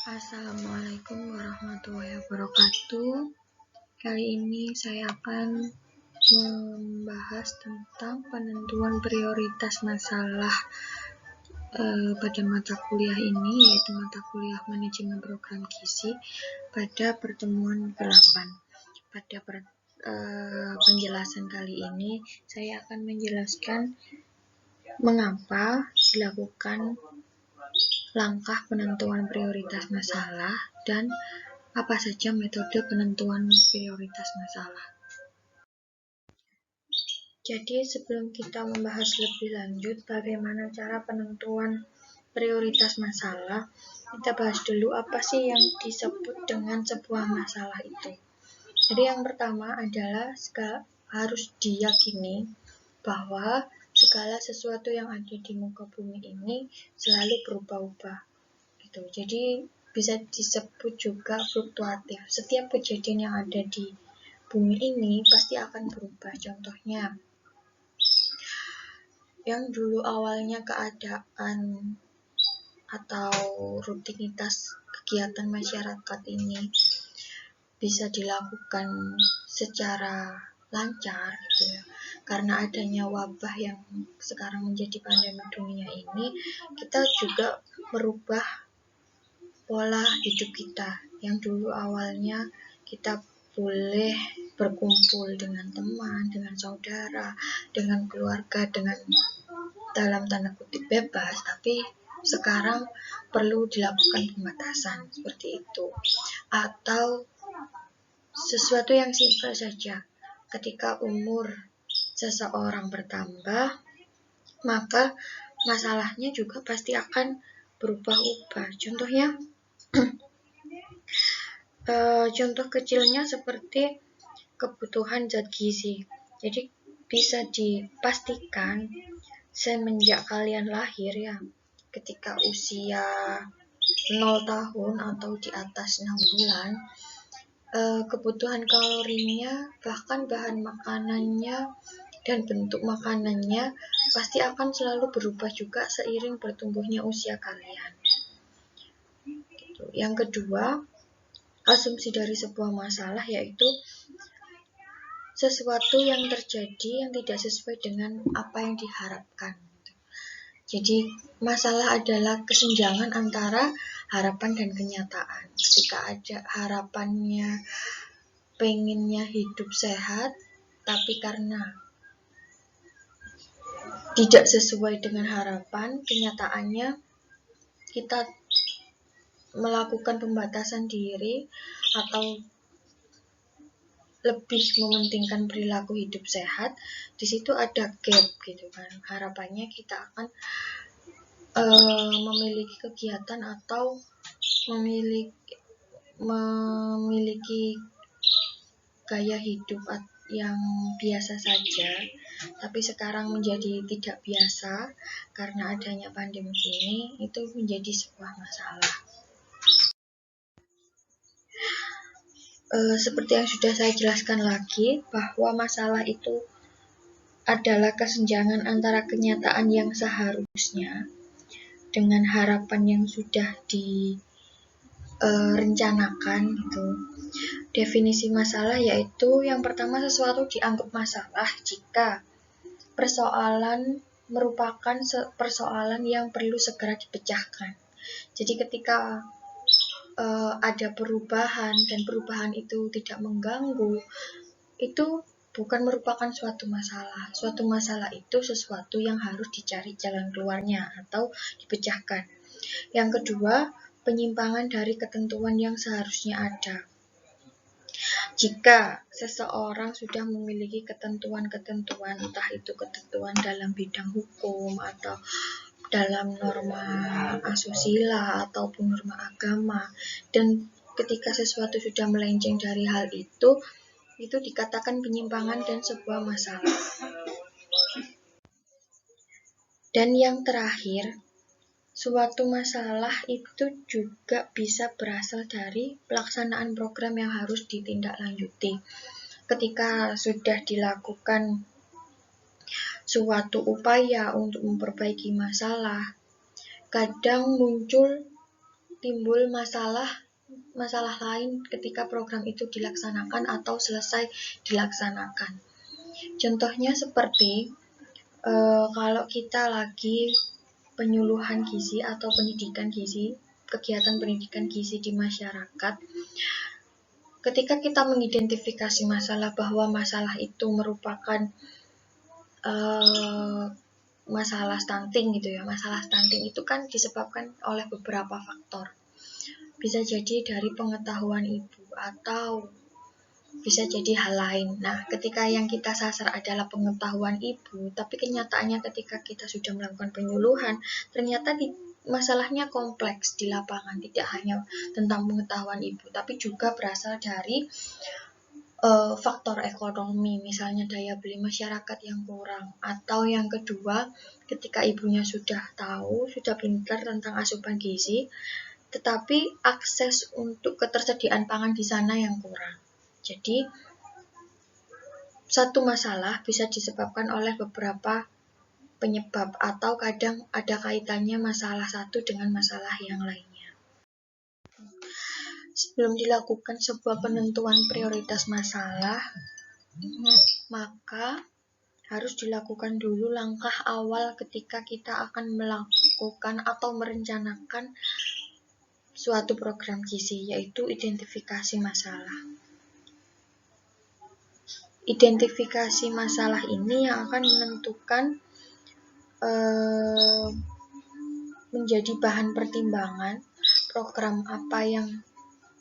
Assalamualaikum warahmatullahi wabarakatuh. Kali ini saya akan membahas tentang penentuan prioritas masalah pada mata kuliah ini, yaitu mata kuliah manajemen program gizi pada pertemuan ke-8. Pada penjelasan kali ini saya akan menjelaskan mengapa dilakukan langkah penentuan prioritas masalah dan apa saja metode penentuan prioritas masalah. Jadi sebelum kita membahas lebih lanjut bagaimana cara penentuan prioritas masalah, kita bahas dulu apa sih yang disebut dengan sebuah masalah itu. Jadi yang pertama adalah harus diyakini bahwa segala sesuatu yang ada di muka bumi ini selalu berubah-ubah. Gitu. Jadi bisa disebut juga fluktuatif. Setiap kejadian yang ada di bumi ini pasti akan berubah. Contohnya, yang dulu awalnya keadaan atau rutinitas kegiatan masyarakat ini bisa dilakukan secara lancar gitu ya. Karena adanya wabah yang sekarang menjadi pandemi dunia ini, kita juga merubah pola hidup kita. Yang dulu awalnya kita boleh berkumpul dengan teman, dengan saudara, dengan keluarga, dengan dalam tanda kutip bebas, tapi sekarang perlu dilakukan pembatasan seperti itu. Atau sesuatu yang simpel saja, ketika umur seseorang bertambah, maka masalahnya juga pasti akan berubah-ubah. Contohnya, contoh kecilnya seperti kebutuhan zat gizi. Jadi bisa dipastikan semenjak kalian lahir ya, ketika usia 0 tahun atau di atas 6 bulan, kebutuhan kalorinya, bahkan bahan makanannya dan bentuk makanannya pasti akan selalu berubah juga seiring bertumbuhnya usia kalian. Gitu. Yang kedua, asumsi dari sebuah masalah yaitu sesuatu yang terjadi yang tidak sesuai dengan apa yang diharapkan. Jadi masalah adalah kesenjangan antara harapan dan kenyataan. Ketika ada harapannya pengennya hidup sehat, tapi karena tidak sesuai dengan harapan, kenyataannya kita melakukan pembatasan diri atau lebih mementingkan perilaku hidup sehat. Di situ ada gap gitu kan. Harapannya kita akan memiliki kegiatan atau memiliki gaya hidup yang biasa saja, tapi sekarang menjadi tidak biasa karena adanya pandemi ini, itu menjadi sebuah masalah. Seperti yang sudah saya jelaskan lagi, bahwa masalah itu adalah kesenjangan antara kenyataan yang seharusnya dengan harapan yang sudah direncanakan gitu. Definisi masalah yaitu yang pertama, sesuatu dianggap masalah jika persoalan merupakan persoalan yang perlu segera dipecahkan. Jadi ketika ada perubahan dan perubahan itu tidak mengganggu, itu bukan merupakan suatu masalah. Suatu masalah itu sesuatu yang harus dicari jalan keluarnya atau dipecahkan. Yang kedua, penyimpangan dari ketentuan yang seharusnya ada. Jika seseorang sudah memiliki ketentuan-ketentuan, entah itu ketentuan dalam bidang hukum atau dalam norma asusila ataupun norma agama, dan ketika sesuatu sudah melenceng dari hal itu dikatakan penyimpangan dan sebuah masalah. Dan yang terakhir, suatu masalah itu juga bisa berasal dari pelaksanaan program yang harus ditindaklanjuti. Ketika sudah dilakukan suatu upaya untuk memperbaiki masalah, kadang muncul timbul masalah lain ketika program itu dilaksanakan atau selesai dilaksanakan. Contohnya seperti kalau kita lagi penyuluhan gizi atau pendidikan gizi, kegiatan pendidikan gizi di masyarakat, ketika kita mengidentifikasi masalah bahwa masalah itu merupakan masalah stunting gitu ya. Masalah stunting itu kan disebabkan oleh beberapa faktor. Bisa jadi dari pengetahuan ibu atau bisa jadi hal lain. Nah, ketika yang kita sasar adalah pengetahuan ibu, tapi kenyataannya ketika kita sudah melakukan penyuluhan, ternyata masalahnya kompleks di lapangan, tidak hanya tentang pengetahuan ibu, tapi juga berasal dari faktor ekonomi, misalnya daya beli masyarakat yang kurang, atau yang kedua, ketika ibunya sudah tahu, sudah pintar tentang asupan gizi, tetapi akses untuk ketersediaan pangan di sana yang kurang. Jadi, satu masalah bisa disebabkan oleh beberapa penyebab, atau kadang ada kaitannya masalah satu dengan masalah yang lainnya. Sebelum dilakukan sebuah penentuan prioritas masalah, maka harus dilakukan dulu langkah awal ketika kita akan melakukan atau merencanakan suatu program gizi, yaitu identifikasi masalah. Identifikasi masalah ini yang akan menentukan menjadi bahan pertimbangan program apa yang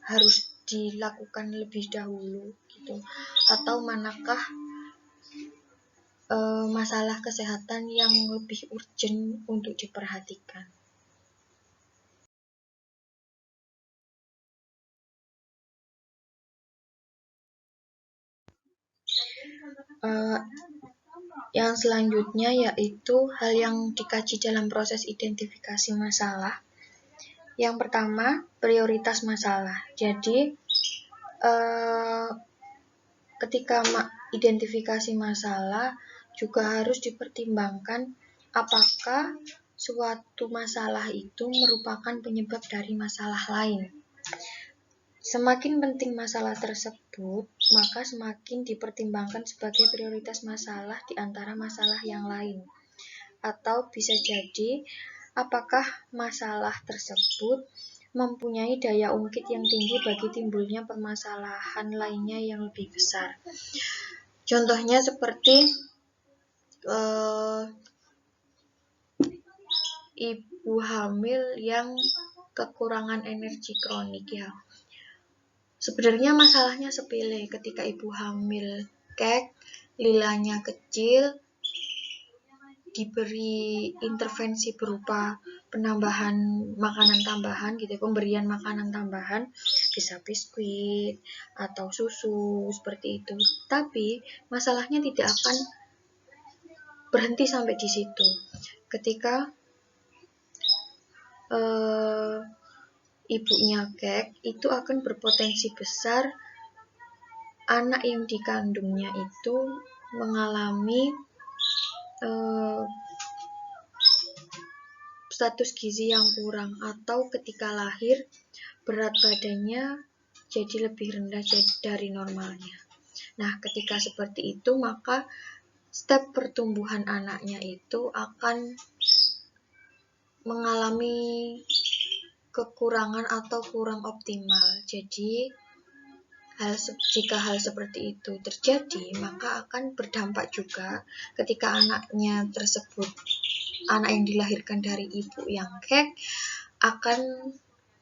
harus dilakukan lebih dahulu gitu, atau manakah masalah kesehatan yang lebih urgent untuk diperhatikan. Yang selanjutnya yaitu hal yang dikaji dalam proses identifikasi masalah. Yang pertama, prioritas masalah. Jadi, ketika identifikasi masalah juga harus dipertimbangkan apakah suatu masalah itu merupakan penyebab dari masalah lain. Semakin penting masalah tersebut, maka semakin dipertimbangkan sebagai prioritas masalah di antara masalah yang lain. Atau bisa jadi, apakah masalah tersebut mempunyai daya ungkit yang tinggi bagi timbulnya permasalahan lainnya yang lebih besar. Contohnya seperti ibu hamil yang kekurangan energi kronik ya. Sebenarnya masalahnya sepele ketika ibu hamil kek, lilanya kecil, diberi intervensi berupa penambahan makanan tambahan gitu, pemberian makanan tambahan, bisa biskuit atau susu seperti itu. Tapi masalahnya tidak akan berhenti sampai di situ. Ketika ibunya kek, itu akan berpotensi besar anak yang dikandungnya itu mengalami status gizi yang kurang, atau ketika lahir berat badannya jadi lebih rendah dari normalnya. Nah, ketika seperti itu, maka step pertumbuhan anaknya itu akan mengalami kekurangan atau kurang optimal. Jadi, jika hal seperti itu terjadi, maka akan berdampak juga ketika anaknya tersebut, anak yang dilahirkan dari ibu yang kek, akan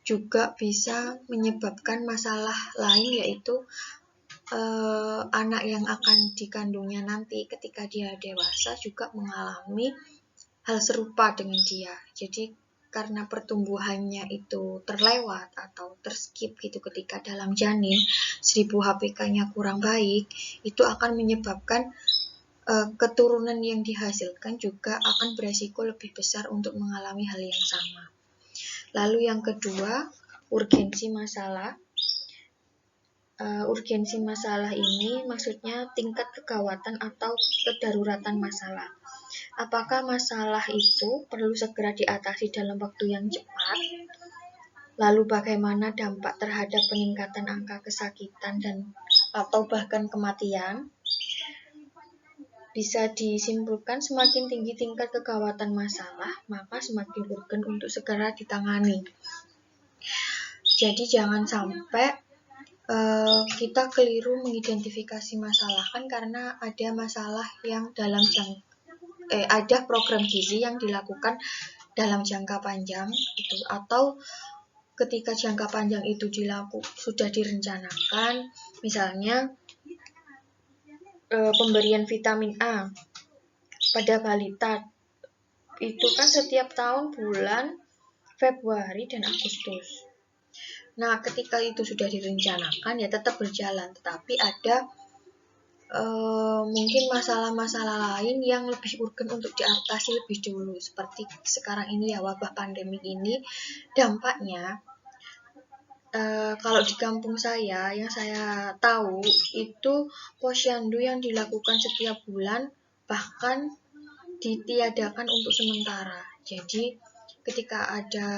juga bisa menyebabkan masalah lain, yaitu anak yang akan dikandungnya nanti ketika dia dewasa juga mengalami hal serupa dengan dia. Jadi karena pertumbuhannya itu terlewat atau terskip gitu ketika dalam janin, 1000 HPK-nya kurang baik, itu akan menyebabkan keturunan yang dihasilkan juga akan beresiko lebih besar untuk mengalami hal yang sama. Lalu yang kedua, urgensi masalah. Urgensi masalah ini maksudnya tingkat kegawatan atau kedaruratan masalah. Apakah masalah itu perlu segera diatasi dalam waktu yang cepat, Lalu bagaimana dampak terhadap peningkatan angka kesakitan dan atau bahkan kematian? Bisa disimpulkan semakin tinggi tingkat kegawatan masalah, maka semakin urgen untuk segera ditangani. Jadi jangan sampai kita keliru mengidentifikasi masalah, kan karena ada masalah yang ada program gizi yang dilakukan dalam jangka panjang gitu, atau ketika jangka panjang itu sudah direncanakan, misalnya pemberian vitamin A pada balita itu kan setiap tahun bulan Februari dan Agustus. Nah, ketika itu sudah direncanakan ya tetap berjalan, tetapi ada mungkin masalah-masalah lain yang lebih urgen untuk diatasi lebih dulu. Seperti sekarang ini ya, wabah pandemi ini dampaknya kalau di kampung saya yang saya tahu itu posyandu yang dilakukan setiap bulan bahkan ditiadakan untuk sementara. Jadi ketika ada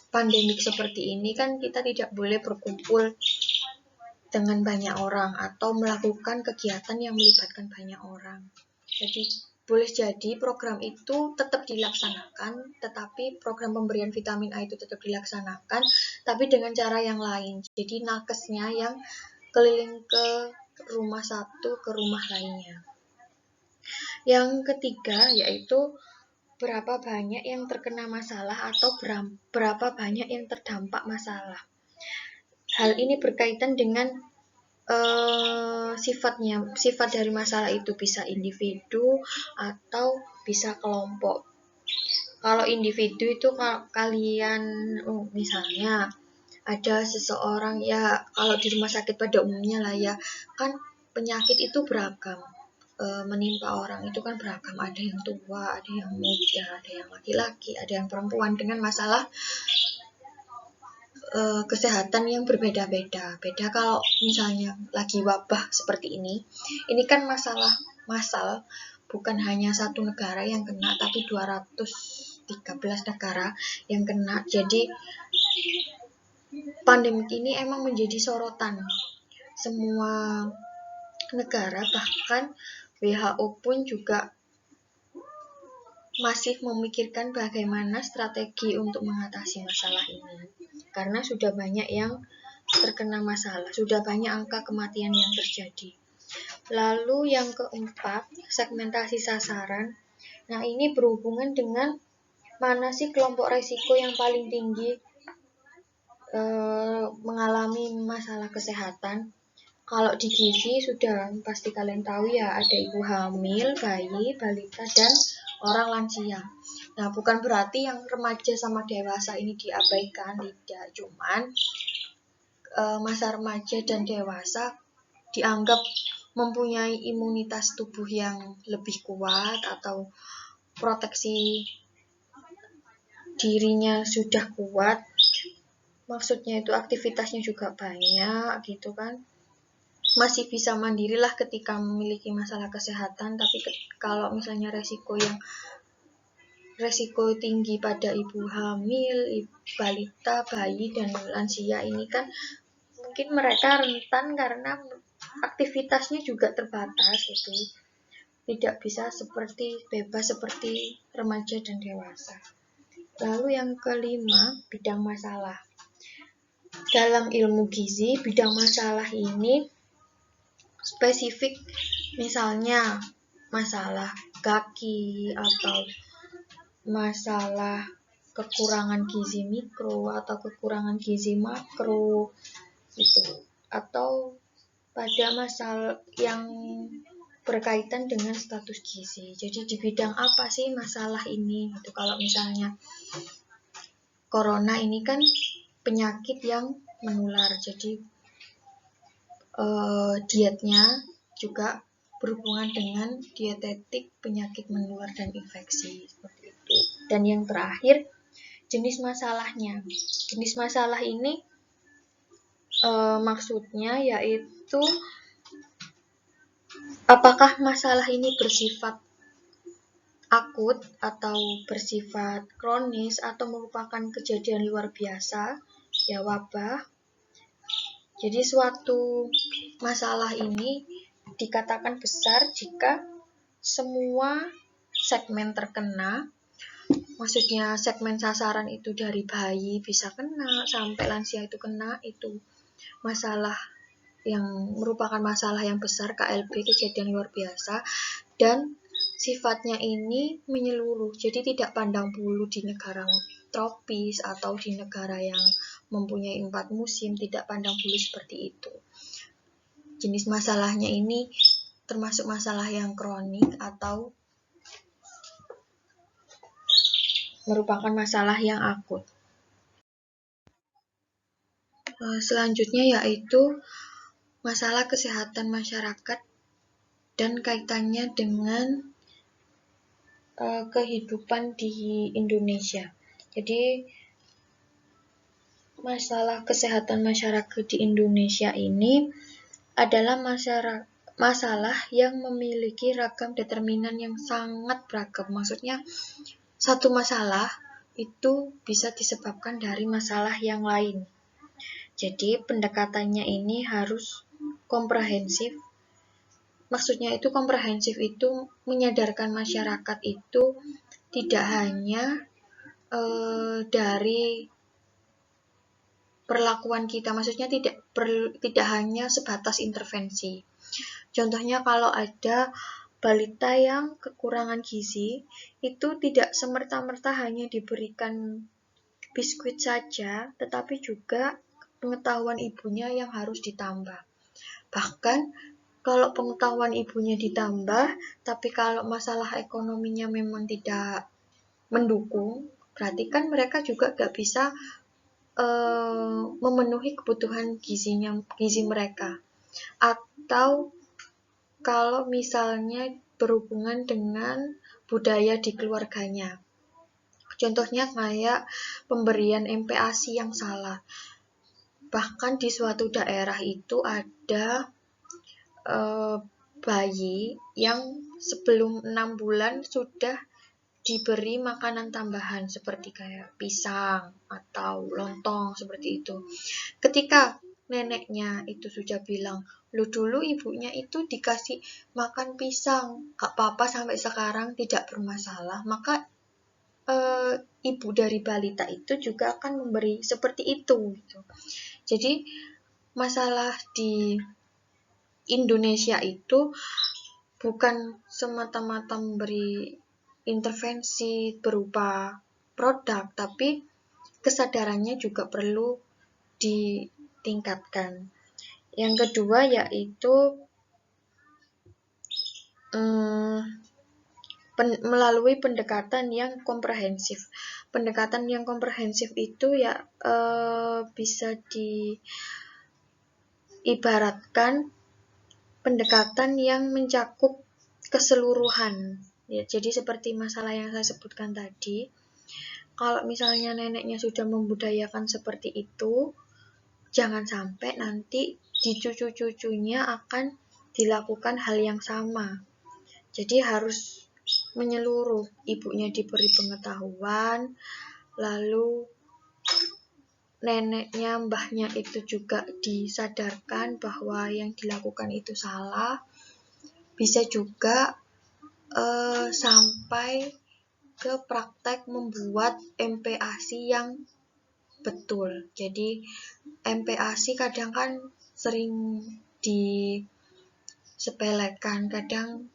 pandemik seperti ini kan kita tidak boleh berkumpul dengan banyak orang atau melakukan kegiatan yang melibatkan banyak orang. Jadi boleh jadi program itu tetap dilaksanakan, tetapi program pemberian vitamin A itu tetap dilaksanakan, tapi dengan cara yang lain. Jadi nakesnya yang keliling ke rumah satu ke rumah lainnya. Yang ketiga yaitu berapa banyak yang terkena masalah atau berapa banyak yang terdampak masalah. Hal ini berkaitan dengan sifat dari masalah itu, bisa individu atau bisa kelompok. Kalau individu itu kalian misalnya ada seseorang ya, kalau di rumah sakit pada umumnya lah ya, kan penyakit itu beragam. Menimpa orang itu kan beragam, ada yang tua, ada yang muda, ada yang laki-laki, ada yang perempuan dengan masalah kesehatan yang berbeda-beda. Beda kalau misalnya lagi wabah seperti ini kan masalah massal, bukan hanya satu negara yang kena, tapi 213 negara yang kena. Jadi pandemi ini emang menjadi sorotan semua negara, bahkan WHO pun juga masih memikirkan bagaimana strategi untuk mengatasi masalah ini. Karena sudah banyak yang terkena masalah, sudah banyak angka kematian yang terjadi. Lalu yang keempat, segmentasi sasaran. Nah, ini berhubungan dengan mana sih kelompok resiko yang paling tinggi mengalami masalah kesehatan. Kalau di gizi sudah pasti kalian tahu ya, ada ibu hamil, bayi, balita, dan orang lansia. Nah, bukan berarti yang remaja sama dewasa ini diabaikan, tidak. Cuman masa remaja dan dewasa dianggap mempunyai imunitas tubuh yang lebih kuat atau proteksi dirinya sudah kuat. Maksudnya itu aktivitasnya juga banyak gitu kan. Masih bisa mandirilah ketika memiliki masalah kesehatan, tapi kalau misalnya resiko tinggi pada ibu hamil, balita, bayi, dan lansia ini kan mungkin mereka rentan karena aktivitasnya juga terbatas gitu. Tidak bisa bebas seperti remaja dan dewasa. Lalu yang kelima, bidang masalah. Dalam ilmu gizi, bidang masalah ini spesifik, misalnya masalah kaki atau masalah kekurangan gizi mikro atau kekurangan gizi makro gitu, atau pada masalah yang berkaitan dengan status gizi. Jadi di bidang apa sih masalah ini gitu. Kalau misalnya corona ini kan penyakit yang menular, jadi dietnya juga berhubungan dengan dietetik penyakit menular dan infeksi seperti itu. Dan yang terakhir, jenis masalahnya. Jenis masalah ini maksudnya yaitu apakah masalah ini bersifat akut atau bersifat kronis atau merupakan kejadian luar biasa, ya wabah. Jadi suatu masalah ini dikatakan besar jika semua segmen terkena, maksudnya segmen sasaran itu dari bayi bisa kena sampai lansia itu kena, itu masalah yang merupakan masalah yang besar, KLB, kejadian luar biasa, dan sifatnya ini menyeluruh, jadi tidak pandang bulu di negara tropis atau di negara yang mempunyai 4 musim, tidak pandang bulu seperti itu. Jenis masalahnya ini termasuk masalah yang kronik atau merupakan masalah yang akut. Selanjutnya yaitu masalah kesehatan masyarakat dan kaitannya dengan kehidupan di Indonesia. Jadi masalah kesehatan masyarakat di Indonesia ini adalah masalah yang memiliki ragam determinan yang sangat beragam. Maksudnya satu masalah itu bisa disebabkan dari masalah yang lain. Jadi pendekatannya ini harus komprehensif. Maksudnya itu komprehensif itu menyadarkan masyarakat itu tidak hanya dari perlakuan kita, maksudnya tidak hanya sebatas intervensi. Contohnya kalau ada balita yang kekurangan gizi, itu tidak semerta-merta hanya diberikan biskuit saja, tetapi juga pengetahuan ibunya yang harus ditambah. Bahkan kalau pengetahuan ibunya ditambah, tapi kalau masalah ekonominya memang tidak mendukung, berarti kan mereka juga gak bisa memenuhi kebutuhan gizi mereka. Atau kalau misalnya berhubungan dengan budaya di keluarganya. Contohnya kayak pemberian MPASI yang salah. Bahkan di suatu daerah itu ada bayi yang sebelum 6 bulan sudah diberi makanan tambahan seperti kayak pisang atau lontong seperti itu. Ketika neneknya itu sudah bilang, lu dulu ibunya itu dikasih makan pisang, gak apa-apa sampai sekarang tidak bermasalah, maka ibu dari balita itu juga akan memberi seperti itu gitu. Jadi masalah di Indonesia itu bukan semata-mata memberi intervensi berupa produk, tapi kesadarannya juga perlu ditingkatkan. Yang kedua yaitu melalui pendekatan yang komprehensif. Pendekatan yang komprehensif itu ya bisa diibaratkan pendekatan yang mencakup keseluruhan. Ya, jadi seperti masalah yang saya sebutkan tadi, kalau misalnya neneknya sudah membudayakan seperti itu, jangan sampai nanti di cucu-cucunya akan dilakukan hal yang sama. Jadi harus menyeluruh, ibunya diberi pengetahuan, lalu neneknya, mbahnya itu juga disadarkan bahwa yang dilakukan itu salah. Bisa juga sampai ke praktek membuat MPASI yang betul. Jadi MPASI kadang kan sering disepelekan, kadang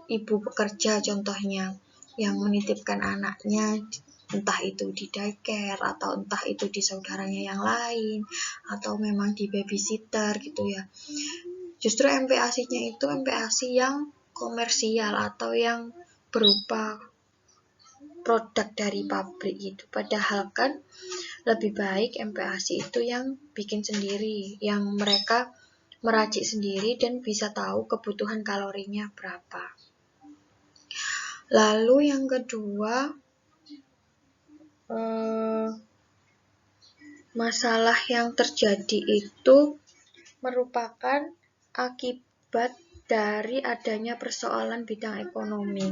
ibu bekerja contohnya yang menitipkan anaknya entah itu di daycare atau entah itu di saudaranya yang lain atau memang di babysitter gitu ya. Justru MPASI-nya itu MPASI yang komersial atau yang berupa produk dari pabrik itu. Padahal kan lebih baik MPASI itu yang bikin sendiri, yang mereka meracik sendiri dan bisa tahu kebutuhan kalorinya berapa. Lalu yang kedua, masalah yang terjadi itu merupakan akibat dari adanya persoalan bidang ekonomi.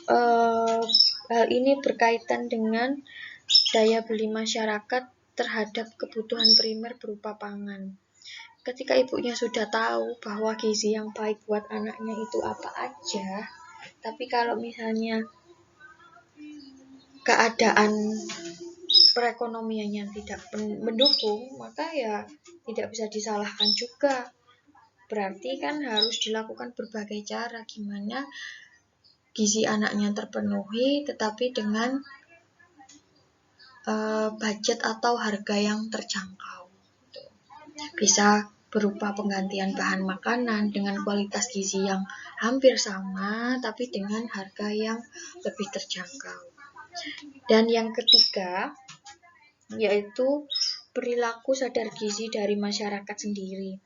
Hal ini berkaitan dengan daya beli masyarakat terhadap kebutuhan primer berupa pangan. Ketika ibunya sudah tahu bahwa gizi yang baik buat anaknya itu apa aja, tapi kalau misalnya keadaan perekonomiannya tidak mendukung, maka ya tidak bisa disalahkan juga. Berarti kan harus dilakukan berbagai cara gimana gizi anaknya terpenuhi, tetapi dengan budget atau harga yang terjangkau. Bisa berupa penggantian bahan makanan dengan kualitas gizi yang hampir sama, tapi dengan harga yang lebih terjangkau. Dan yang ketiga, yaitu perilaku sadar gizi dari masyarakat sendiri.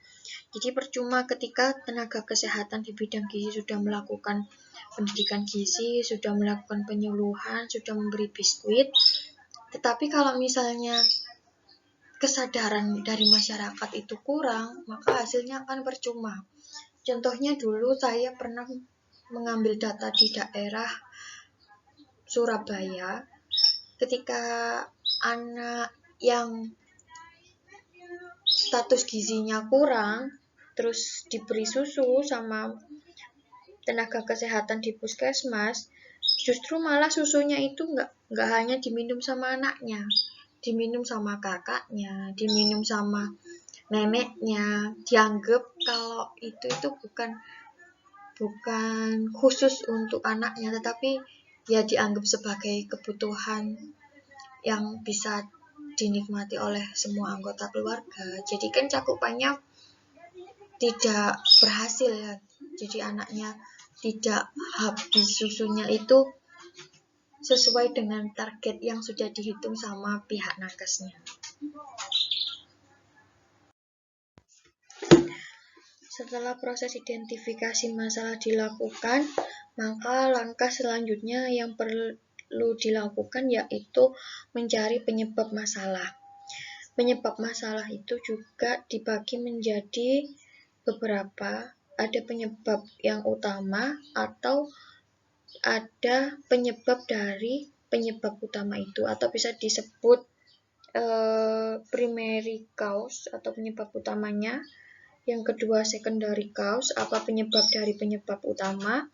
Jadi percuma ketika tenaga kesehatan di bidang gizi sudah melakukan pendidikan gizi, sudah melakukan penyuluhan, sudah memberi biskuit, tetapi kalau misalnya kesadaran dari masyarakat itu kurang, maka hasilnya akan percuma. Contohnya dulu saya pernah mengambil data di daerah Surabaya, ketika anak yang status gizinya kurang, terus diberi susu sama tenaga kesehatan di puskesmas, justru malah susunya itu nggak hanya diminum sama anaknya, diminum sama kakaknya, diminum sama neneknya, dianggap kalau itu bukan khusus untuk anaknya, tetapi ya dianggap sebagai kebutuhan yang bisa dinikmati oleh semua anggota keluarga. Jadi kan cakupannya tidak berhasil ya. Jadi anaknya tidak habis susunya itu sesuai dengan target yang sudah dihitung sama pihak nakesnya. Setelah proses identifikasi masalah dilakukan, maka langkah selanjutnya yang perlu dilakukan yaitu mencari penyebab masalah. Penyebab masalah itu juga dibagi menjadi beberapa, ada penyebab yang utama atau ada penyebab dari penyebab utama itu, atau bisa disebut primary cause atau penyebab utamanya. Yang kedua secondary cause, apa penyebab dari penyebab utama.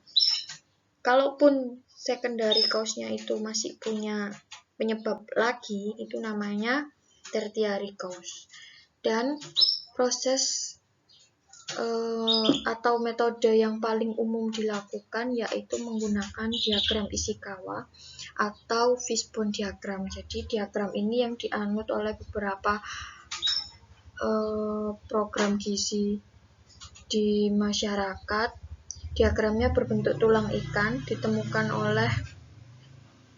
Kalaupun secondary cause-nya itu masih punya penyebab lagi, itu namanya tertiary cause. Dan proses atau metode yang paling umum dilakukan yaitu menggunakan diagram Ishikawa atau fishbone diagram. Jadi diagram ini yang dianut oleh beberapa program gizi di masyarakat. Diagramnya berbentuk tulang ikan, ditemukan oleh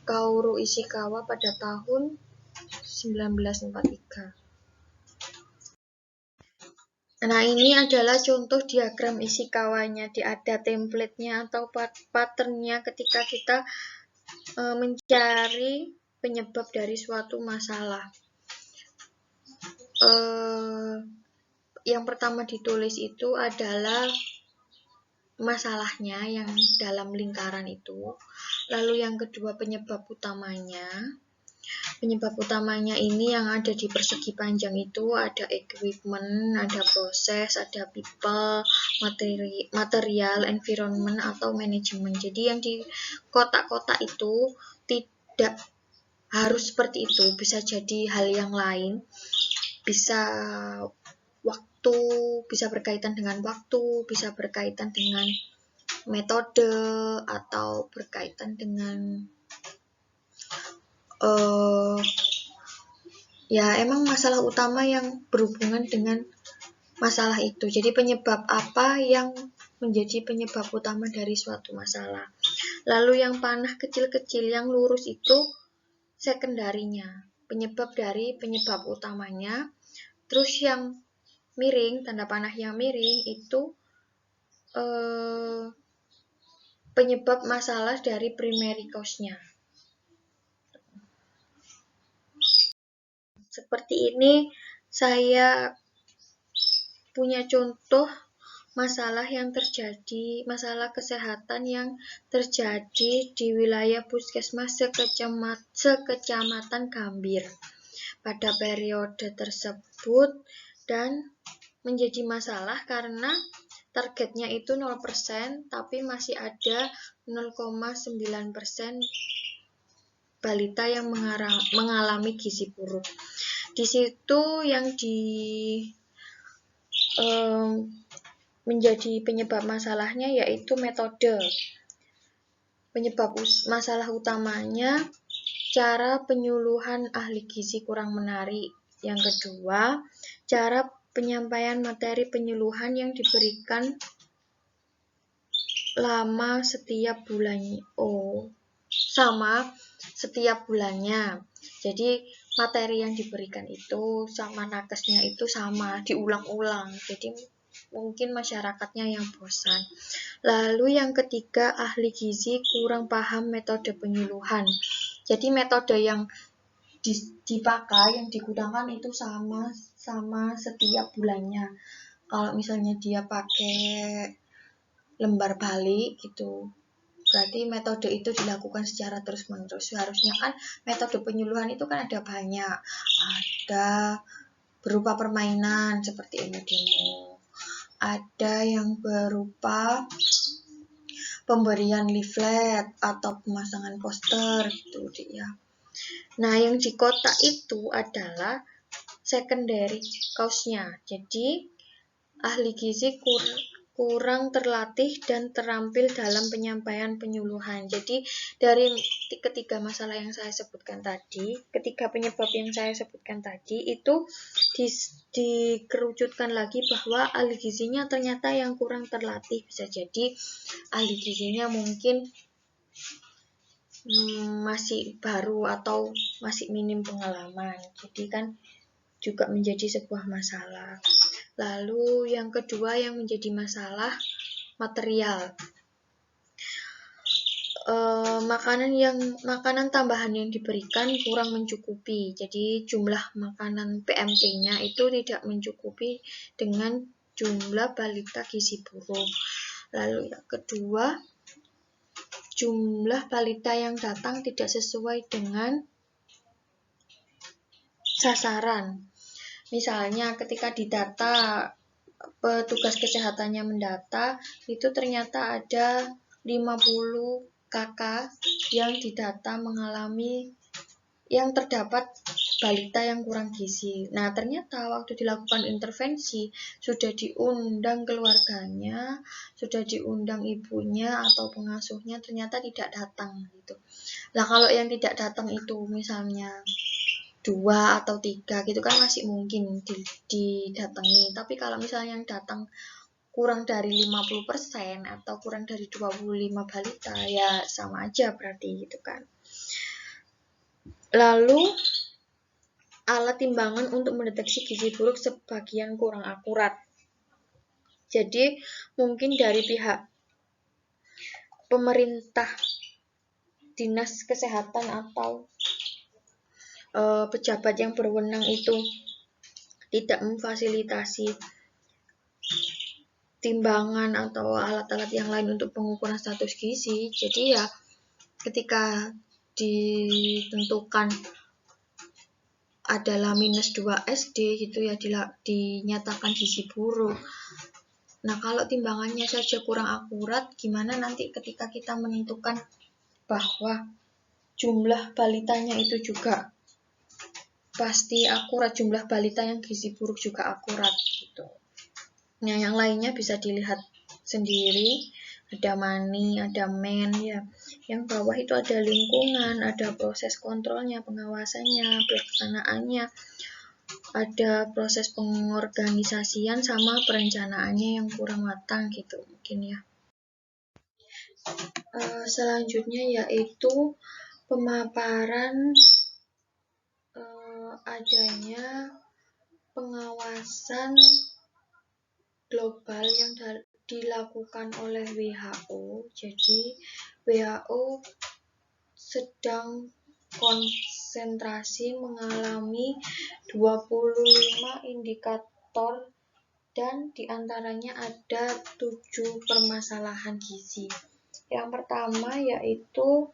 Kaoru Ishikawa pada tahun 1943. Nah, ini adalah contoh diagram Ishikawanya. Ada template-nya atau pattern-nya ketika kita mencari penyebab dari suatu masalah. Yang pertama ditulis itu adalah masalahnya yang dalam lingkaran itu. Lalu yang kedua penyebab utamanya. Penyebab utamanya ini yang ada di persegi panjang itu ada equipment, ada proses, ada people, material, environment, atau manajemen. Jadi yang di kotak-kotak itu tidak harus seperti itu, bisa jadi hal yang lain, bisa waktu, bisa berkaitan dengan waktu, bisa berkaitan dengan metode, atau berkaitan dengan ya emang masalah utama yang berhubungan dengan masalah itu. Jadi penyebab apa yang menjadi penyebab utama dari suatu masalah. Lalu yang panah kecil-kecil yang lurus itu sekundarinya, penyebab dari penyebab utamanya. Terus yang miring, tanda panah yang miring itu penyebab masalah dari primary cause-nya. Seperti ini saya punya contoh masalah kesehatan yang terjadi di wilayah puskesmas sekecamatan Gambir pada periode tersebut, dan menjadi masalah karena targetnya itu 0%, tapi masih ada 0,9% balita yang mengalami gizi buruk. Di situ yang menjadi penyebab masalahnya yaitu metode. Penyebab masalah utamanya cara penyuluhan ahli gizi kurang menarik. Yang kedua, cara penyampaian materi penyuluhan yang diberikan lama setiap bulannya. Sama setiap bulannya. Jadi materi yang diberikan itu sama nakesnya itu sama, diulang-ulang. Jadi mungkin masyarakatnya yang bosan. Lalu yang ketiga, ahli gizi kurang paham metode penyuluhan. Jadi metode yang dipakai, yang digunakan itu sama setiap bulannya. Kalau misalnya dia pakai lembar balik gitu, berarti metode itu dilakukan secara terus-menerus. Harusnya kan metode penyuluhan itu kan ada banyak. Ada berupa permainan seperti demo. Ada yang berupa pemberian leaflet atau pemasangan poster gitu ya. Nah, yang di kotak itu adalah secondary cause-nya. Jadi ahli gizi kurang terlatih dan terampil dalam penyampaian penyuluhan. Jadi dari ketiga masalah yang saya sebutkan tadi, ketiga penyebab yang saya sebutkan tadi itu dikerucutkan lagi bahwa ahli gizinya ternyata yang kurang terlatih. Bisa jadi ahli gizinya mungkin masih baru atau masih minim pengalaman. Jadi kan juga menjadi sebuah masalah. Lalu yang kedua yang menjadi masalah, material. Makanan tambahan yang diberikan kurang mencukupi. Jadi jumlah makanan PMT-nya itu tidak mencukupi dengan jumlah balita gizi buruk. Lalu yang kedua, jumlah balita yang datang tidak sesuai dengan sasaran. Misalnya ketika didata, petugas kesehatannya mendata, itu ternyata ada 50 kakak yang didata yang terdapat balita yang kurang gizi. Nah, ternyata waktu dilakukan intervensi, sudah diundang keluarganya, sudah diundang ibunya atau pengasuhnya, ternyata tidak datang gitu. Nah, kalau yang tidak datang itu misalnya 2 atau 3 gitu kan masih mungkin didatangi. Tapi kalau misalnya yang datang kurang dari 50% atau kurang dari 25 balita, ya sama aja berarti gitu kan. Lalu alat timbangan untuk mendeteksi gizi buruk sebagian kurang akurat. Jadi mungkin dari pihak pemerintah, dinas kesehatan atau pejabat yang berwenang itu tidak memfasilitasi timbangan atau alat-alat yang lain untuk pengukuran status gizi. Jadi ya ketika ditentukan adalah -2 SD gitu ya dinyatakan gizi buruk. Nah, kalau timbangannya saja kurang akurat, gimana nanti ketika kita menentukan bahwa jumlah balitanya itu juga pasti akurat, jumlah balita yang gizi buruk juga akurat gitu. Nah, yang lainnya bisa dilihat sendiri, ada mani, ada men ya. Yang bawah itu ada lingkungan, ada proses kontrolnya, pengawasannya, pelaksanaannya, ada proses pengorganisasian sama perencanaannya yang kurang matang gitu mungkin ya. Selanjutnya yaitu pemaparan adanya pengawasan global yang dilakukan oleh WHO. Jadi WHO sedang konsentrasi mengalami 25 indikator dan diantaranya ada 7 permasalahan gizi. Yang pertama yaitu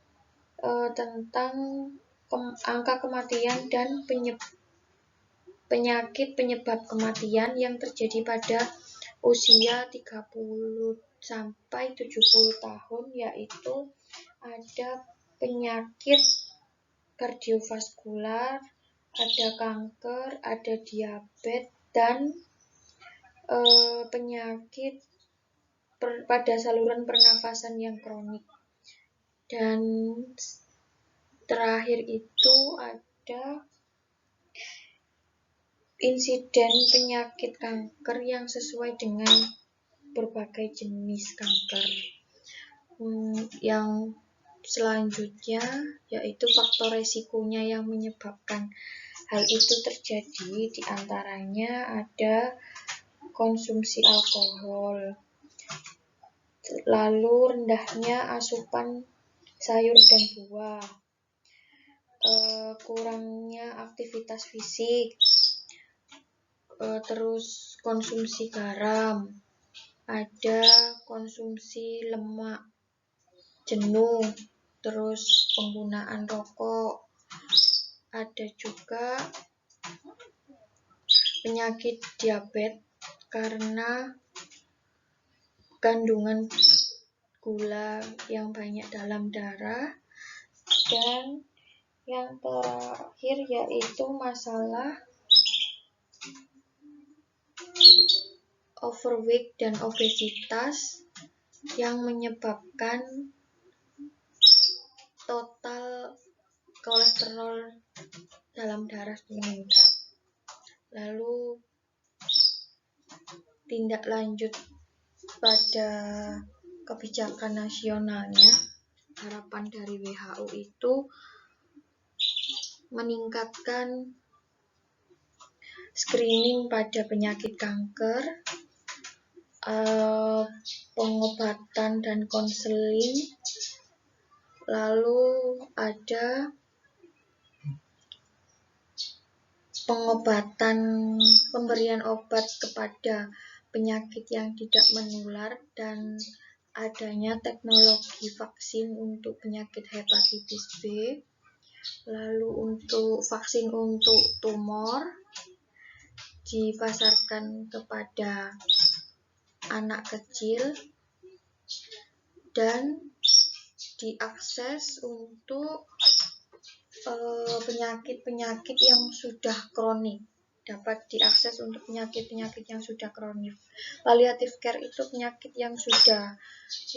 tentang angka kematian dan penyakit penyebab kematian yang terjadi pada usia 30 sampai 70 tahun, yaitu ada penyakit kardiovaskular, ada kanker, ada diabetes, dan penyakit pada saluran pernafasan yang kronik. Dan terakhir itu ada insiden penyakit kanker yang sesuai dengan berbagai jenis kanker. Yang selanjutnya yaitu faktor resikonya yang menyebabkan hal itu terjadi, diantaranya ada konsumsi alkohol, lalu rendahnya asupan sayur dan buah, kurangnya aktivitas fisik, terus konsumsi garam, ada konsumsi lemak jenuh, terus penggunaan rokok, ada juga penyakit diabetes karena kandungan gula yang banyak dalam darah, dan yang terakhir yaitu masalah overweight dan obesitas yang menyebabkan total kolesterol dalam darah meningkat. Lalu tindak lanjut pada kebijakan nasionalnya, harapan dari WHO itu meningkatkan screening pada penyakit kanker, pengobatan dan konseling, lalu ada pemberian obat kepada penyakit yang tidak menular, dan adanya teknologi vaksin untuk penyakit hepatitis B, lalu untuk vaksin untuk tumor dipasarkan kepada anak kecil dan diakses untuk penyakit-penyakit yang sudah kronik, dapat diakses untuk penyakit-penyakit yang sudah kronik. Palliative care itu penyakit yang sudah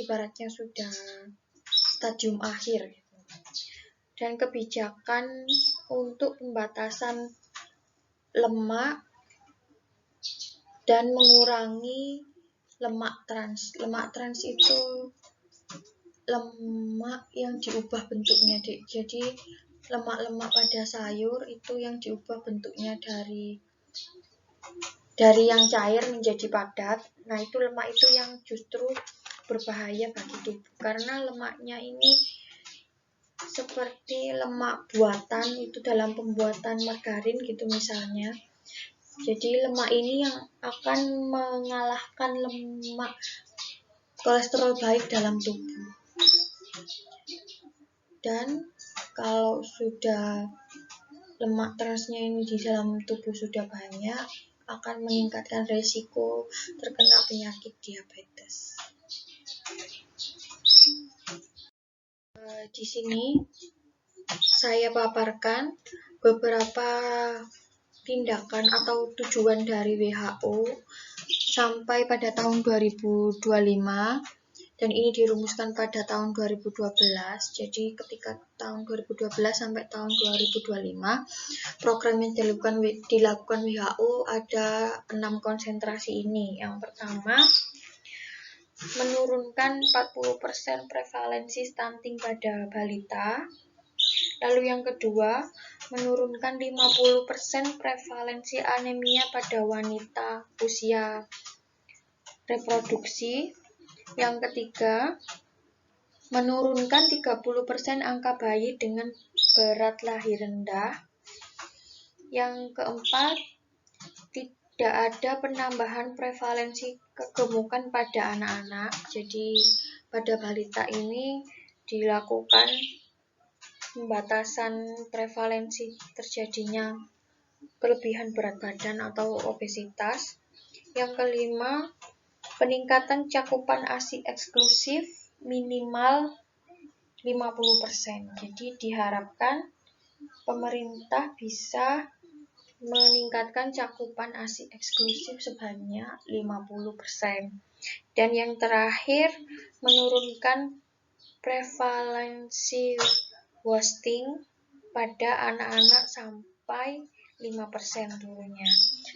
ibaratnya sudah stadium akhir. Dan kebijakan untuk pembatasan lemak dan mengurangi lemak trans. Lemak trans itu lemak yang diubah bentuknya, jadi lemak-lemak pada sayur itu yang diubah bentuknya dari yang cair menjadi padat. Nah, itu lemak itu yang justru berbahaya bagi tubuh, karena lemaknya ini seperti lemak buatan, itu dalam pembuatan margarin gitu misalnya. Jadi lemak ini yang akan mengalahkan lemak kolesterol baik dalam tubuh. Dan kalau sudah lemak transnya ini di dalam tubuh sudah banyak, akan meningkatkan resiko terkena penyakit diabetes. Di sini saya paparkan beberapa tindakan atau tujuan dari WHO sampai pada tahun 2025. Dan ini dirumuskan pada tahun 2012. Jadi ketika tahun 2012 sampai tahun 2025, program yang dilakukan WHO ada 6 konsentrasi ini. Yang pertama, menurunkan 40% prevalensi stunting pada balita. Lalu yang kedua, menurunkan 50% prevalensi anemia pada wanita usia reproduksi. Yang ketiga, menurunkan 30% angka bayi dengan berat lahir rendah. Yang keempat, tidak ada penambahan prevalensi kegemukan pada anak-anak. Jadi pada balita ini dilakukan pembatasan prevalensi terjadinya kelebihan berat badan atau obesitas. Yang kelima, peningkatan cakupan ASI eksklusif minimal 50%. Jadi diharapkan pemerintah bisa meningkatkan cakupan ASI eksklusif sebanyak 50%. Dan yang terakhir, menurunkan prevalensi wasting pada anak-anak sampai 5% turunnya.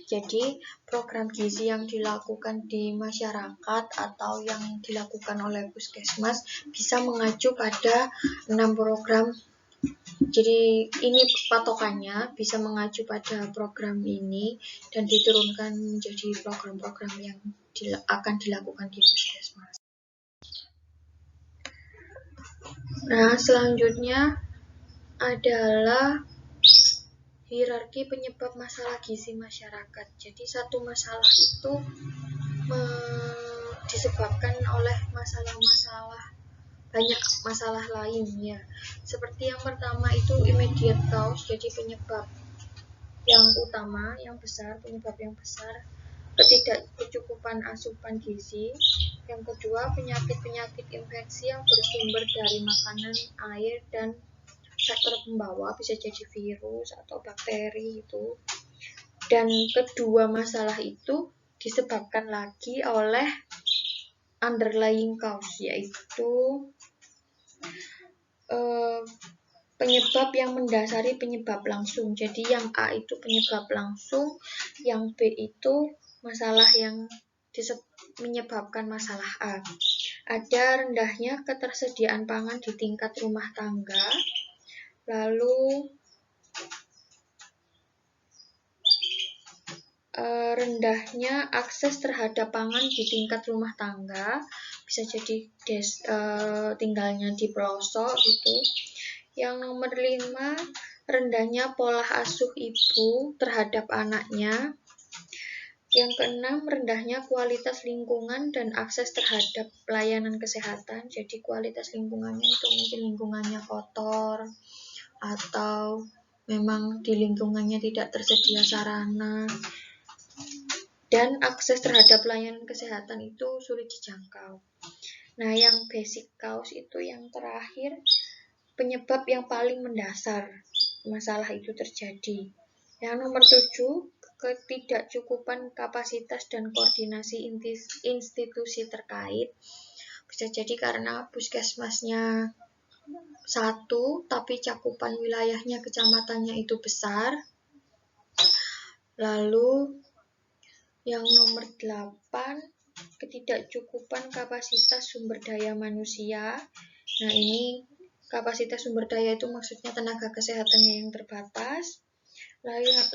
Jadi program gizi yang dilakukan di masyarakat atau yang dilakukan oleh puskesmas bisa mengacu pada 6 program. Jadi ini patokannya bisa mengacu pada program ini dan diturunkan menjadi program-program yang akan dilakukan di puskesmas. Nah, selanjutnya adalah hierarki penyebab masalah gizi masyarakat. Jadi satu masalah itu disebabkan oleh banyak masalah lain ya. Seperti yang pertama itu immediate cause, jadi penyebab yang utama, penyebab yang besar, ketidakcukupan asupan gizi. Yang kedua, penyakit-penyakit infeksi yang bersumber dari makanan, air, dan faktor pembawa, bisa jadi virus atau bakteri itu. Dan kedua masalah itu disebabkan lagi oleh underlying cause, yaitu penyebab yang mendasari penyebab langsung. Jadi yang A itu penyebab langsung, yang B itu masalah yang menyebabkan masalah A. Ada rendahnya ketersediaan pangan di tingkat rumah tangga, lalu rendahnya akses terhadap pangan di tingkat rumah tangga, bisa jadi tinggalnya di pelosok gitu. Yang nomor 5, rendahnya pola asuh ibu terhadap anaknya. Yang keenam, rendahnya kualitas lingkungan dan akses terhadap pelayanan kesehatan. Jadi kualitas lingkungannya itu mungkin lingkungannya kotor atau memang di lingkungannya tidak tersedia sarana. Dan akses terhadap pelayanan kesehatan itu sulit dijangkau. Nah, yang basic cause itu yang terakhir, penyebab yang paling mendasar masalah itu terjadi. Yang nomor 7, ketidakcukupan kapasitas dan koordinasi institusi terkait. Bisa jadi karena puskesmasnya satu, tapi cakupan wilayahnya, kecamatannya itu besar. Lalu yang nomor 8, ketidakcukupan kapasitas sumber daya manusia. Nah, ini kapasitas sumber daya itu maksudnya tenaga kesehatannya yang terbatas.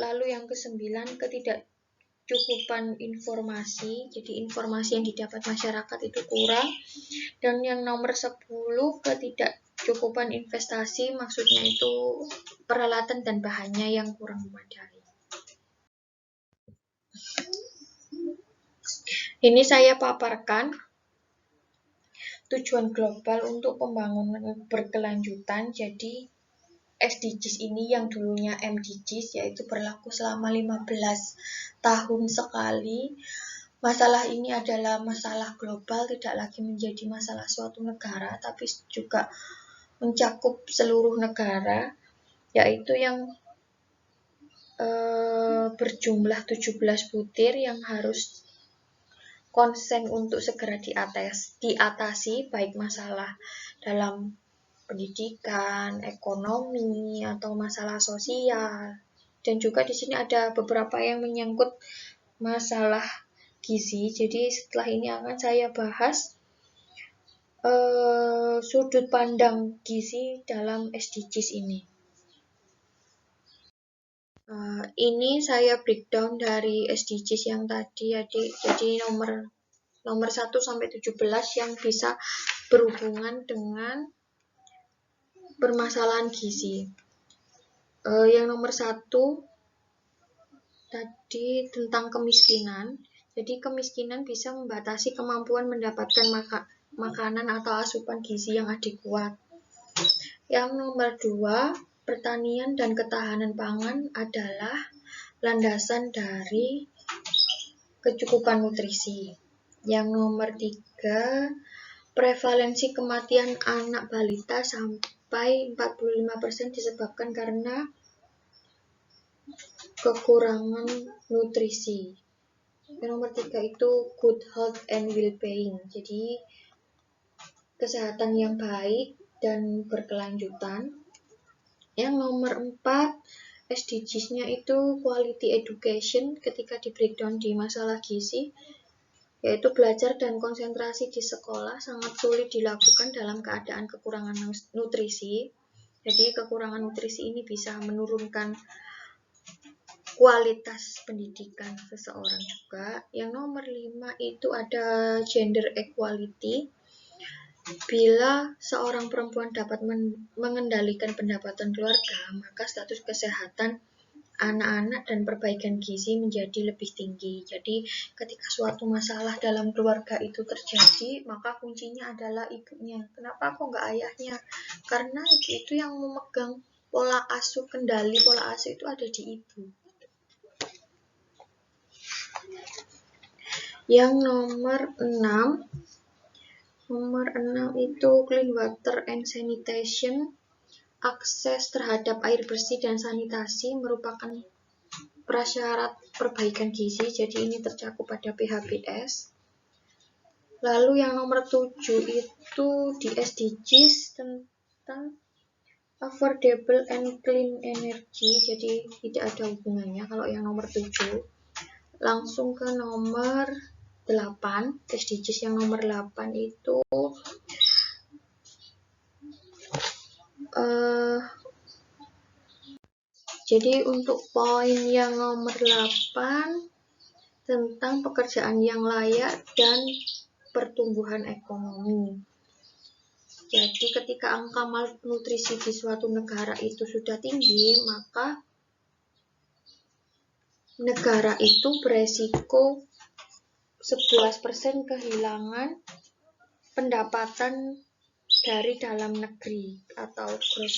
Lalu yang ke-9, ketidakcukupan informasi. Jadi informasi yang didapat masyarakat itu kurang. Dan yang nomor 10, ketidakcukupan investasi, maksudnya itu peralatan dan bahannya yang kurang memadai. Ini saya paparkan tujuan global untuk pembangunan berkelanjutan. Jadi SDGs ini yang dulunya MDGs, yaitu berlaku selama 15 tahun sekali. Masalah ini adalah masalah global, tidak lagi menjadi masalah suatu negara, tapi juga mencakup seluruh negara, yaitu yang berjumlah 17 butir yang harus konsen untuk segera diatasi, baik masalah dalam pendidikan, ekonomi, atau masalah sosial. Dan juga di sini ada beberapa yang menyangkut masalah gizi. Jadi setelah ini akan saya bahas sudut pandang gizi dalam SDGs ini. Ini saya breakdown dari SDGs yang tadi, jadi nomor 1 sampai 17 yang bisa berhubungan dengan permasalahan gizi. Yang nomor 1 tadi tentang kemiskinan. Jadi kemiskinan bisa membatasi kemampuan mendapatkan makanan atau asupan gizi yang adekuat. Yang nomor 2, pertanian dan ketahanan pangan adalah landasan dari kecukupan nutrisi. Yang nomor 3, prevalensi kematian anak balita sampai 45% disebabkan karena kekurangan nutrisi. Yang nomor 3 itu good health and well-being. Jadi kesehatan yang baik dan berkelanjutan. Yang nomor 4, SDGs-nya itu quality education ketika di breakdown di masalah gizi, yaitu belajar dan konsentrasi di sekolah sangat sulit dilakukan dalam keadaan kekurangan nutrisi. Jadi kekurangan nutrisi ini bisa menurunkan kualitas pendidikan seseorang juga. Yang nomor 5 itu ada gender equality. Bila seorang perempuan dapat mengendalikan pendapatan keluarga, maka status kesehatan anak-anak dan perbaikan gizi menjadi lebih tinggi. Jadi ketika suatu masalah dalam keluarga itu terjadi, maka kuncinya adalah ibunya. Kenapa kok nggak ayahnya? Karena ibu itu yang memegang pola asuh, kendali pola asuh itu ada di ibu. Yang nomor 6 itu clean water and sanitation. Akses terhadap air bersih dan sanitasi merupakan prasyarat perbaikan gizi, jadi ini tercakup pada PHBS. Lalu yang nomor 7 itu di SDGs tentang affordable and clean energy, jadi tidak ada hubungannya kalau yang nomor 7. Langsung ke nomor 8, SDGs yang nomor 8 itu jadi untuk poin yang nomor 8 tentang pekerjaan yang layak dan pertumbuhan ekonomi. Jadi ketika angka malnutrisi di suatu negara itu sudah tinggi, maka negara itu beresiko 11% kehilangan pendapatan dari dalam negeri atau gross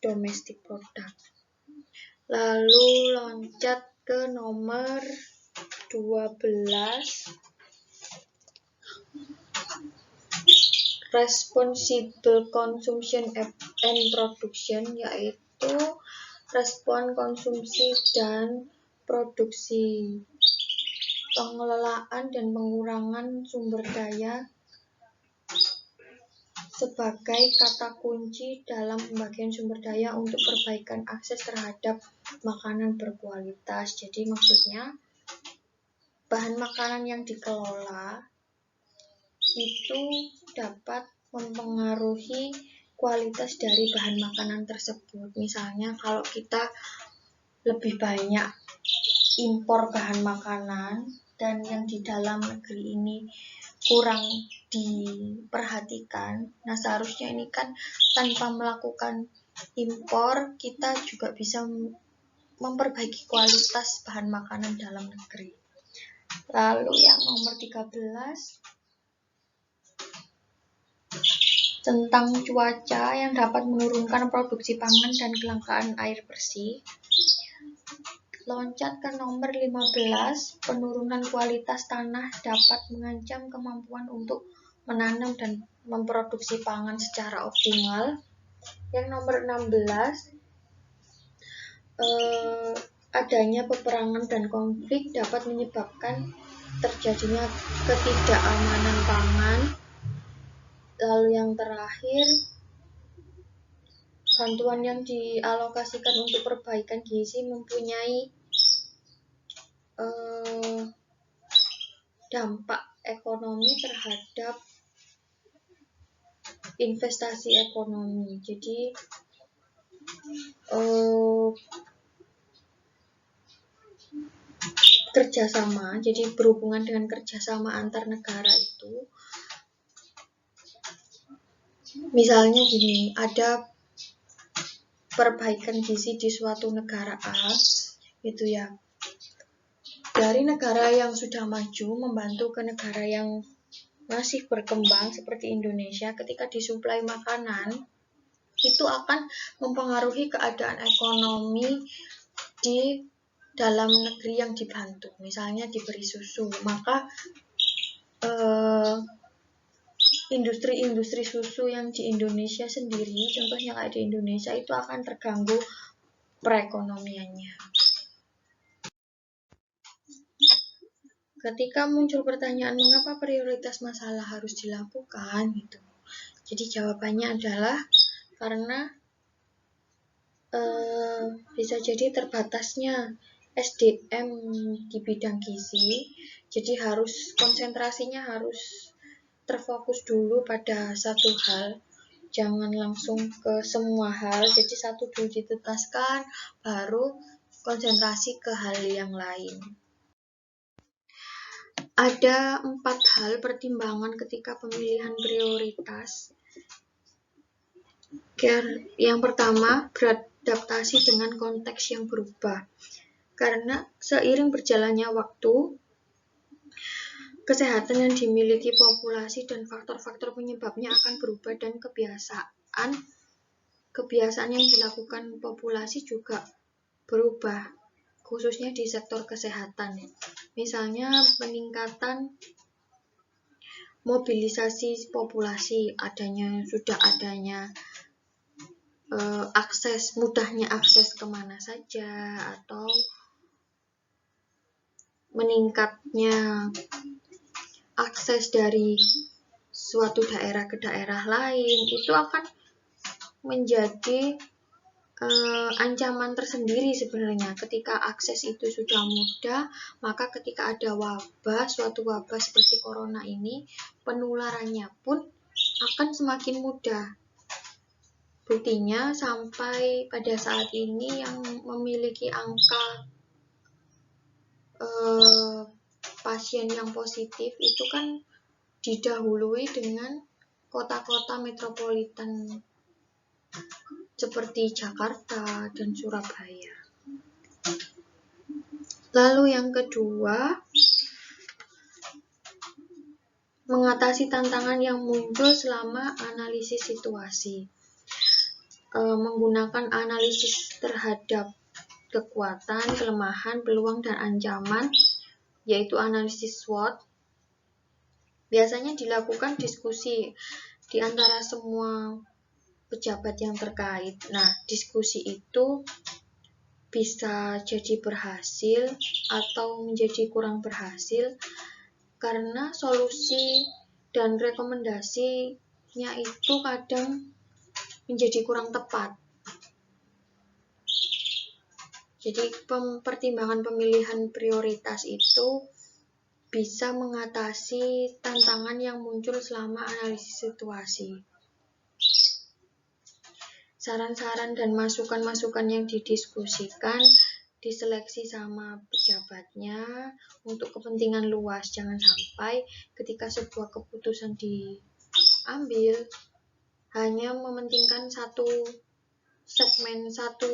domestic product. Lalu loncat ke nomor 12, responsible consumption and production, yaitu respon konsumsi dan produksi, pengelolaan dan pengurangan sumber daya sebagai kata kunci dalam pembagian sumber daya untuk perbaikan akses terhadap makanan berkualitas. Jadi maksudnya bahan makanan yang dikelola itu dapat mempengaruhi kualitas dari bahan makanan tersebut. Misalnya kalau kita lebih banyak impor bahan makanan dan yang di dalam negeri ini kurang diperhatikan, nah seharusnya ini kan tanpa melakukan impor kita juga bisa memperbaiki kualitas bahan makanan dalam negeri. Lalu yang nomor 13 tentang cuaca yang dapat menurunkan produksi pangan dan kelangkaan air bersih. Loncat ke nomor 15, penurunan kualitas tanah dapat mengancam kemampuan untuk menanam dan memproduksi pangan secara optimal. Yang nomor 16, adanya peperangan dan konflik dapat menyebabkan terjadinya ketidakamanan pangan. Lalu yang terakhir, bantuan yang dialokasikan untuk perbaikan gizi mempunyai dampak ekonomi terhadap investasi ekonomi. Jadi kerjasama, jadi berhubungan dengan kerjasama antar negara itu, misalnya gini, ada perbaikan gizi di suatu negara A, gitu ya. dari negara yang sudah maju membantu ke negara yang masih berkembang seperti Indonesia, ketika disuplai makanan itu akan mempengaruhi keadaan ekonomi di dalam negeri yang dibantu. Misalnya diberi susu, maka industri-industri susu yang di Indonesia sendiri, contohnya kayak di Indonesia, itu akan terganggu perekonomiannya. Ketika muncul pertanyaan mengapa prioritas masalah harus dilakukan gitu. Jadi jawabannya adalah karena bisa jadi terbatasnya SDM di bidang gizi, jadi konsentrasinya harus terfokus dulu pada satu hal, jangan langsung ke semua hal, jadi satu dulu ditetaskan, baru konsentrasi ke hal yang lain. Ada 4 hal pertimbangan ketika pemilihan prioritas. Yang pertama, beradaptasi dengan konteks yang berubah. Karena seiring berjalannya waktu, kesehatan yang dimiliki populasi dan faktor-faktor penyebabnya akan berubah, dan kebiasaan yang dilakukan populasi juga berubah, khususnya di sektor kesehatan. Misalnya peningkatan mobilisasi populasi, sudah adanya mudahnya akses kemana saja, atau meningkatnya akses dari suatu daerah ke daerah lain, itu akan menjadi ancaman tersendiri sebenarnya. Ketika akses itu sudah mudah, maka ketika ada suatu wabah seperti corona ini, penularannya pun akan semakin mudah. Buktinya sampai pada saat ini yang memiliki angka pasien yang positif itu kan didahului dengan kota-kota metropolitan seperti Jakarta dan Surabaya. Lalu yang kedua, mengatasi tantangan yang muncul selama analisis situasi. Menggunakan analisis terhadap kekuatan, kelemahan, peluang, dan ancaman, yaitu analisis SWOT. Biasanya dilakukan diskusi di antara semua pejabat yang terkait. Nah, diskusi itu bisa jadi berhasil atau menjadi kurang berhasil karena solusi dan rekomendasinya itu kadang menjadi kurang tepat. Jadi pertimbangan pemilihan prioritas itu bisa mengatasi tantangan yang muncul selama analisis situasi. Saran-saran dan masukan-masukan yang didiskusikan diseleksi sama pejabatnya untuk kepentingan luas. Jangan sampai ketika sebuah keputusan diambil hanya mementingkan satu segmen, satu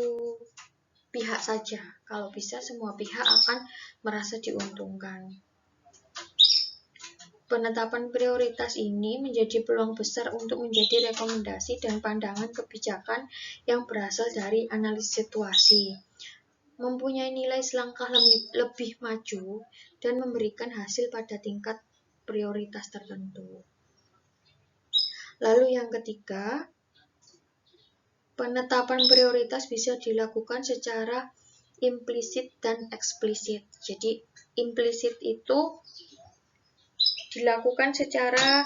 pihak saja. Kalau bisa semua pihak akan merasa diuntungkan. Penetapan prioritas ini menjadi peluang besar untuk menjadi rekomendasi dan pandangan kebijakan yang berasal dari analisis situasi, mempunyai nilai selangkah lebih maju, dan memberikan hasil pada tingkat prioritas tertentu. Lalu yang ketiga, penetapan prioritas bisa dilakukan secara implisit dan eksplisit. Jadi implisit itu dilakukan secara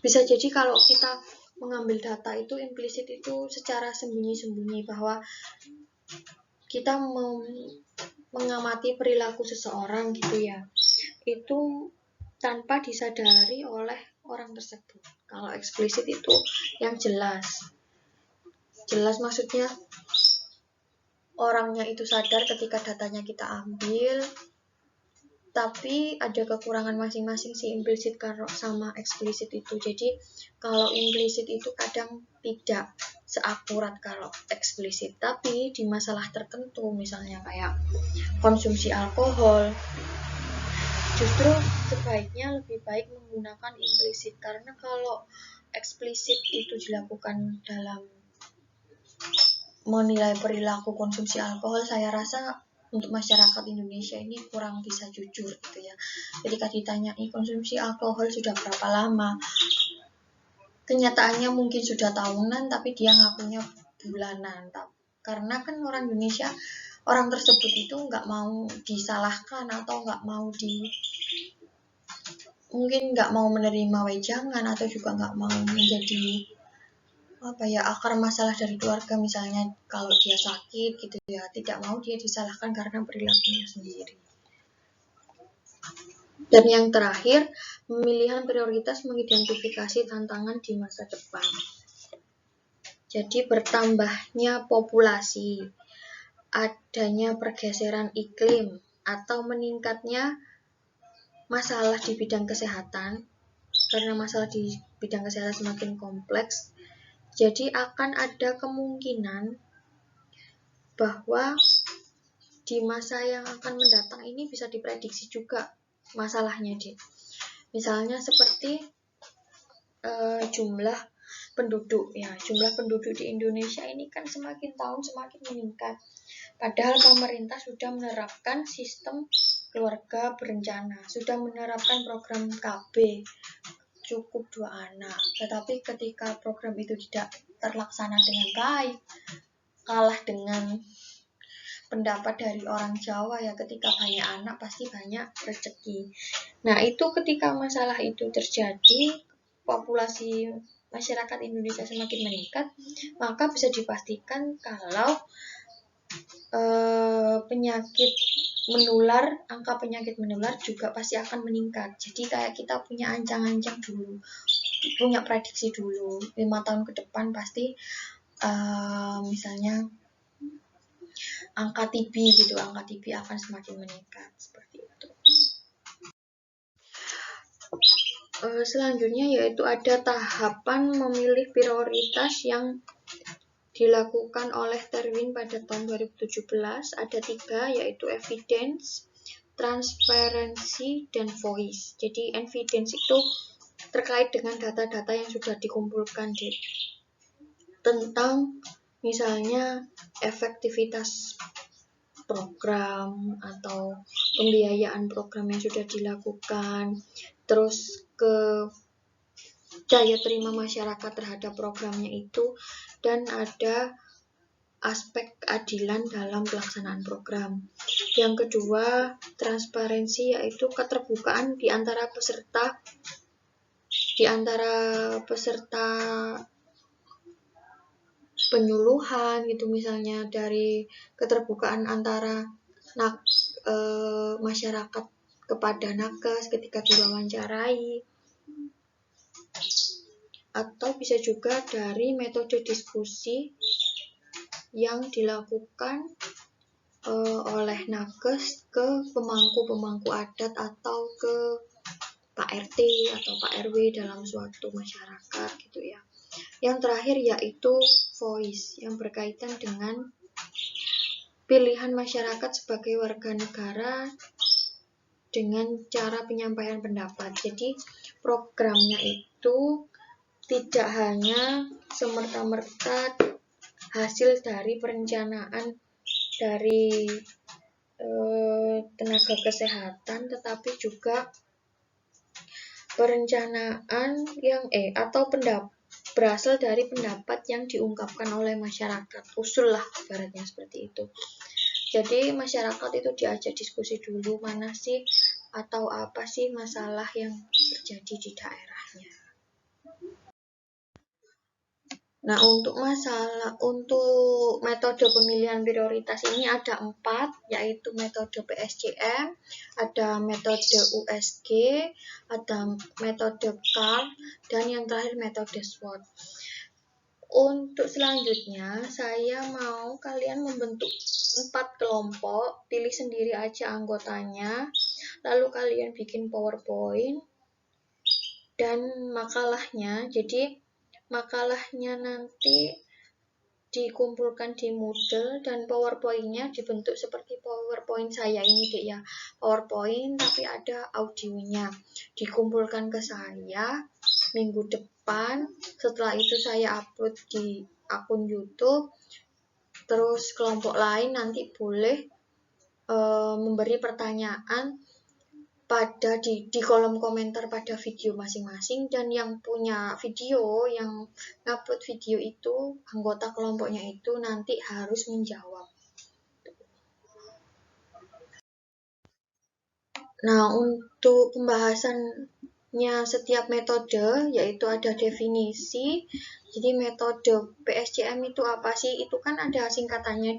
bisa jadi kalau kita mengambil data itu implisit itu secara sembunyi-sembunyi, bahwa kita mengamati perilaku seseorang gitu ya, itu tanpa disadari oleh orang tersebut. Kalau eksplisit itu yang jelas maksudnya orangnya itu sadar ketika datanya kita ambil, Tapi ada kekurangan masing-masing sih implisit sama eksplisit itu. Jadi kalau implisit itu kadang tidak seakurat kalau eksplisit, tapi di masalah tertentu misalnya kayak konsumsi alkohol, justru sebaiknya lebih baik menggunakan implisit, karena kalau eksplisit itu dilakukan dalam menilai perilaku konsumsi alkohol, saya rasa untuk masyarakat Indonesia ini kurang bisa jujur gitu ya. Ketika ditanyai konsumsi alkohol sudah berapa lama, kenyataannya mungkin sudah tahunan, tapi dia ngakunya bulanan. Karena kan orang Indonesia, orang tersebut itu nggak mau disalahkan atau mungkin nggak mau menerima wejangan, atau juga nggak mau menjadi akar masalah dari keluarga, misalnya kalau dia sakit gitu ya, tidak mau dia disalahkan karena perilakunya sendiri. Dan yang terakhir, pemilihan prioritas mengidentifikasi tantangan di masa depan. Jadi bertambahnya populasi, adanya pergeseran iklim, atau meningkatnya masalah di bidang kesehatan, karena masalah di bidang kesehatan semakin kompleks, jadi akan ada kemungkinan bahwa di masa yang akan mendatang ini bisa diprediksi juga masalahnya, misalnya seperti jumlah penduduk ya. Jumlah penduduk di Indonesia ini kan semakin tahun semakin meningkat. Padahal pemerintah sudah menerapkan sistem keluarga berencana, sudah menerapkan program KB cukup 2 anak. Tetapi ketika program itu tidak terlaksana dengan baik, kalah dengan pendapat dari orang Jawa ya, ketika banyak anak pasti banyak rezeki. Nah, itu ketika masalah itu terjadi, populasi masyarakat Indonesia semakin meningkat, maka bisa dipastikan kalau angka penyakit menular juga pasti akan meningkat. Jadi kayak kita punya ancang-ancang dulu, punya prediksi dulu, 5 tahun ke depan pasti misalnya angka TB gitu, angka TB akan semakin meningkat, seperti itu. Selanjutnya yaitu ada tahapan memilih prioritas yang dilakukan oleh Terwin pada tahun 2017. Ada 3, yaitu evidence, transparency, dan voice. Jadi evidence itu terkait dengan data-data yang sudah dikumpulkan tentang misalnya efektivitas program atau pembiayaan program yang sudah dilakukan, terus ke daya terima masyarakat terhadap programnya itu, dan ada aspek keadilan dalam pelaksanaan program. Yang kedua, transparansi, yaitu keterbukaan di antara peserta penyuluhan gitu, misalnya dari keterbukaan antara masyarakat kepada nakes ketika diwawancarai, atau bisa juga dari metode diskusi yang dilakukan oleh nakes ke pemangku adat atau ke Pak RT atau Pak RW dalam suatu masyarakat gitu ya. Yang terakhir yaitu voice, yang berkaitan dengan pilihan masyarakat sebagai warga negara dengan cara penyampaian pendapat. Jadi programnya itu tidak hanya semerta-merta hasil dari perencanaan dari tenaga kesehatan, tetapi juga perencanaan yang berasal dari pendapat yang diungkapkan oleh masyarakat, usul lah ibaratnya seperti itu. Jadi masyarakat itu diajak diskusi dulu, mana sih atau apa sih masalah yang terjadi di daerahnya. Nah, untuk metode pemilihan prioritas ini ada 4, yaitu metode PSCM, ada metode USG, ada metode CAR, dan yang terakhir metode SWOT. Untuk selanjutnya, saya mau kalian membentuk 4 kelompok, pilih sendiri aja anggotanya, lalu kalian bikin PowerPoint dan makalahnya. Jadi makalahnya nanti dikumpulkan di Moodle dan PowerPoint-nya dibentuk seperti PowerPoint saya ini deh ya. PowerPoint tapi ada audionya. Dikumpulkan ke saya minggu depan. Setelah itu saya upload di akun YouTube. Terus kelompok lain nanti boleh memberi pertanyaan pada di kolom komentar pada video masing-masing, dan yang punya video, yang ngupload video itu, anggota kelompoknya itu nanti harus menjawab. Nah, untuk pembahasannya setiap metode, yaitu ada definisi. Jadi metode PSCM itu apa sih? Itu kan ada singkatannya,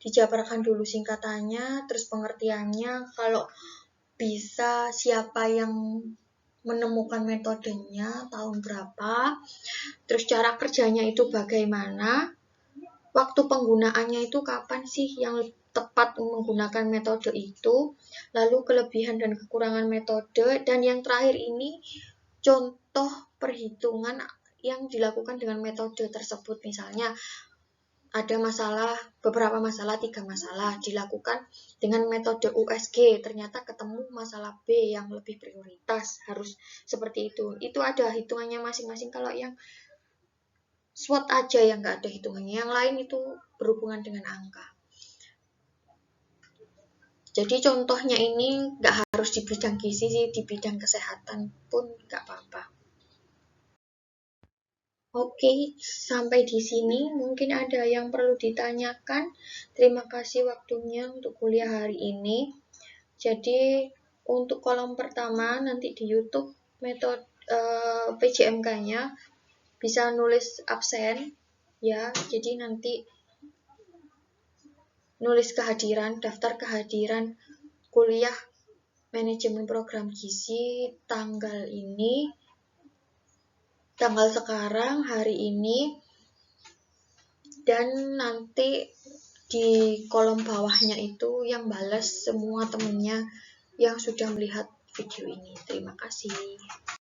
dijabarkan dulu singkatannya, terus pengertiannya, kalau bisa siapa yang menemukan metodenya, tahun berapa, terus cara kerjanya itu bagaimana, waktu penggunaannya itu kapan sih yang tepat menggunakan metode itu, lalu kelebihan dan kekurangan metode, dan yang terakhir ini contoh perhitungan yang dilakukan dengan metode tersebut. Misalnya ada masalah, beberapa masalah, 3 masalah dilakukan dengan metode USG, ternyata ketemu masalah B yang lebih prioritas, harus seperti itu. Itu ada hitungannya masing-masing. Kalau yang SWOT aja yang nggak ada hitungannya, yang lain itu berhubungan dengan angka. Jadi contohnya ini nggak harus di bidang gizi sih, di bidang kesehatan pun nggak apa-apa. Oke, sampai di sini mungkin ada yang perlu ditanyakan. Terima kasih waktunya untuk kuliah hari ini. Jadi untuk kolom pertama nanti di YouTube metode PJMK-nya bisa nulis absen ya. Jadi nanti nulis kehadiran, daftar kehadiran kuliah manajemen program gizi tanggal ini, tanggal sekarang, hari ini, dan nanti di kolom bawahnya itu yang balas semua temennya yang sudah melihat video ini. Terima kasih.